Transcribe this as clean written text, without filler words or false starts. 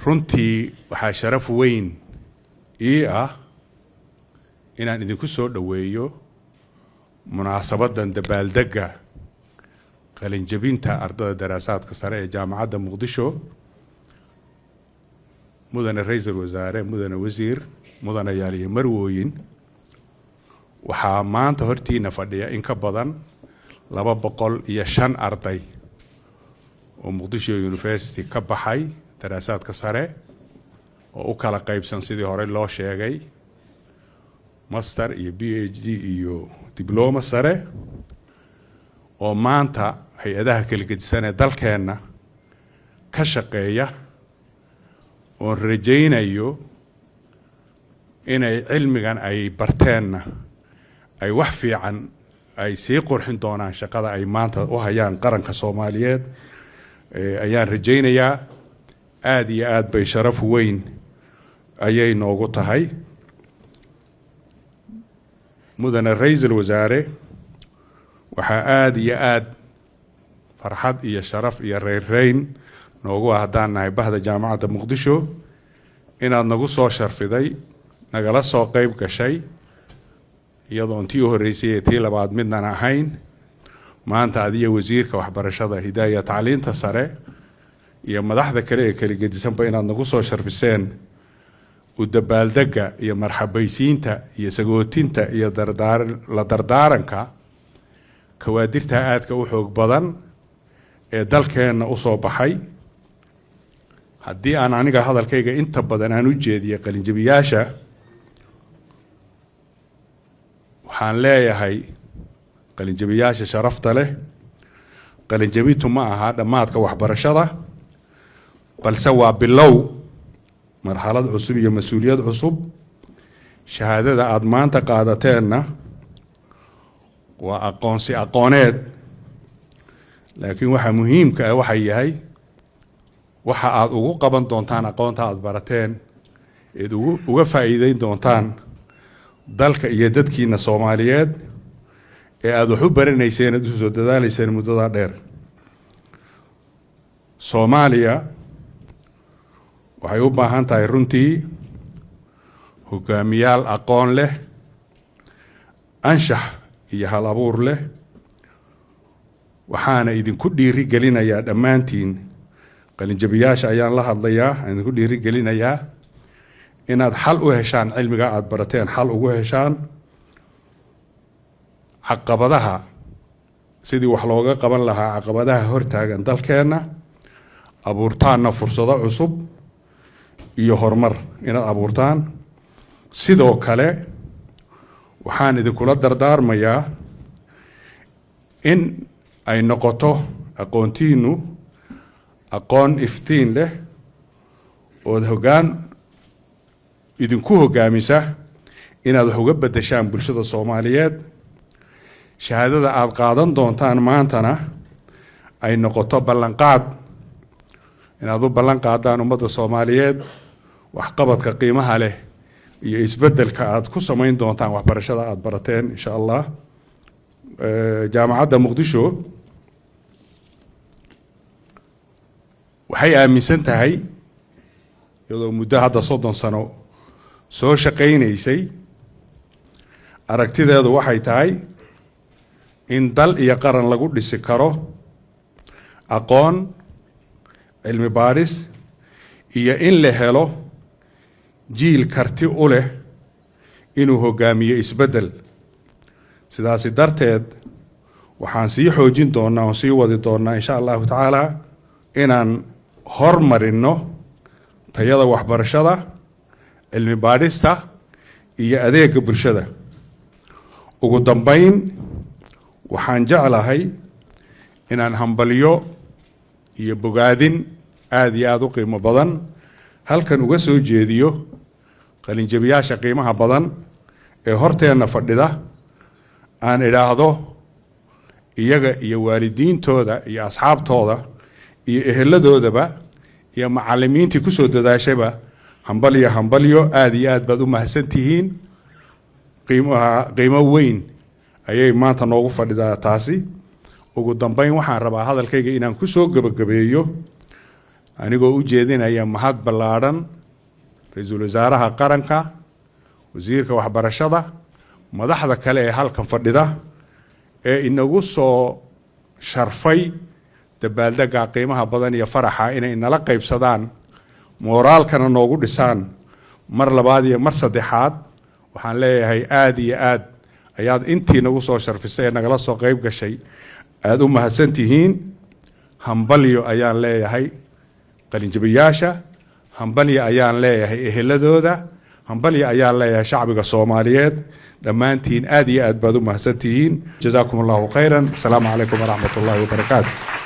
runtii waxaa sharaf weyn ii ah inaan idinku soo dhaweeyo munaasabadan dabaaldega qalinjabinta ardada daraasaadka sare ee jaamacadda Muqdisho mudane ra'iisul wasaare mudane wasiir mudane yaaliye marwooyin waxaa maanta hortiina fadhiya in ka badan 205 arday oo Muqdisho University ka baxay daraasaadka sare oo u kala qaybsan sidii hore loo sheegay master iyo PhD iyo diploma sare oo maanta hay'adaha kala gedisan ee dalkeena ka shaqeeya oo rajaynayo inay cilmigan ay barteenna ay wax fiican ay sii qurxin doonaan shaqada ay maanta u hayaan qaranka Soomaaliyeed ayaan rajaynayaa aad iyo aad bay sharaf weyn ayay noogu tahay mudane ra'iisul wasaare waxaa aad iyo aad farxad iyo sharaf iyo reereyn noogu ahdaan nahay bahda jaamacadda Muqdisho inaad nagu soo sharfiday nagala soo qayb gashay iyadoo intii u horeysay tii labaad midna ahayn maanta adiga wasiirka waxbarashada hidaayada tacliinta sare iyo madaxda kale ee kala gedisanba inaad nagu soo sharfiseen u dabaaldega iyo marxabaysiinta iyo sagootinta iyo la dardaaranka kawaadirta aadka u xoog badan ee dalkeena u soo baxay haddii aan aniga hadalkayga inta badan aan u jeediyo qalinjabiyaasha waxaan leeyahay qalinjabiyaasha sharafta leh qalinjabintu ma aha dhammaadka waxbarashada balse waa bilow marxalad cusub iyo mas'uuliyad cusub shahaadada aad maanta qaadateenna waa aqoonsi aqooneed laakiin waxa muhiimka ah waxa yahay waxa aad ugu qaban doontaan aqoonta aad barateen ee uga faa'iideyn doontaan dalka iyo dadkiina Soomaaliyeed ee aad wax u baranayseen aad u soo dadaalayseen muddada dheer Soomaaliya waxay u baahan tahay runtii hogaamiyaal aqoon leh anshax iyo hal abuur leh waxaana idinku dhiiri gelinayaa dhammaantiin qalinjabiyaasha ayaan la hadlayaa idinku dhiiri gelinayaa inaad xal u heshaan cilmiga aad barateen xal ugu heshaan caqabadaha sidii wax looga qaban lahaa caqabadaha hortaagan dalkeena abuurtaanna fursado cusub iyo horumar inaad abuurtaan sidoo kale waxaan idinkula dardaarmayaa in ay noqoto aqoontiinu aqoon iftiin leh oo hoggaan idinku hoggaamisa inaad wax uga bedeshaan bulshada Soomaaliyeed shahaadada aad qaadan doontaan maantana ay noqoto ballanqaad inaad u ballan qaadaan ummadda Soomaaliyeed wax qabadka qiimaha leh iyo isbeddelka aad ku samayn doontaan waxbarashada aad barateen insha Allah jaamacadda Muqdisho waxay aaminsan tahay iyadoo muddo hadda 30 sano soo shaqaynaysay aragtideedu waxay tahay in dal iyo qaran lagu dhisi karo aqoon cilmi baaris iyo in la helo jiil karti u leh inuu hogaamiyo isbeddel sidaas darteed waxaan sii xoojin doonaa oo sii wadi doonaa insha Allah taala inaan hormarino tayada waxbarashada cilmi baarista iyo adeegga bulshada ugu dambeyn waxaan jeclahay inaan hambaliyo iyo bogaadin aad iyo aad u qiimo badan halkan uga soo jeediyo qalinjabiyaasha qiimaha badan ee horteena fadhida aan idhaahdo iyaga iyo waalidiintooda iyo asxaabtooda iyo eheladoodaba iyo macallimiintii ku soo hambaliyo aad iyo aad baad u mahadsantihiin qiimo weyn ayay maanta noogu fadhidaa taasi ugu dambeyn waxaan rabaa hadalkayga inaan ku soo gabagabeeyo anigoo u jeedinaya mahad ballaaran ra-iisul wasaaraha qaranka, wasiirka waxbarashada, madaxda kale ee halkan fadhida ee inagu soo sharfay dabaaldega qiimaha badan iyo faraxa inay nala qaybsadaan mooraalkana noogu dhisaan mar labaad iyo mar saddexaad. waxaan leeyahay aad iyo aad ayaad intii nagu soo sharfisay ee nagala soo qayb gashay aad u mahadsantihiin. hambalyo ayaan leeyahay qalinjabiyaasha, hambalyo ayaan leeyahay eheladooda, hambalyo ayaan leeyahay shacbiga Soomaaliyeed. dhammaantiin aad iyo aad baad u mahadsantihiin. jazaakum allahu khayran. asalaamu calaykum waraxmat ullaahi wabarakaatu.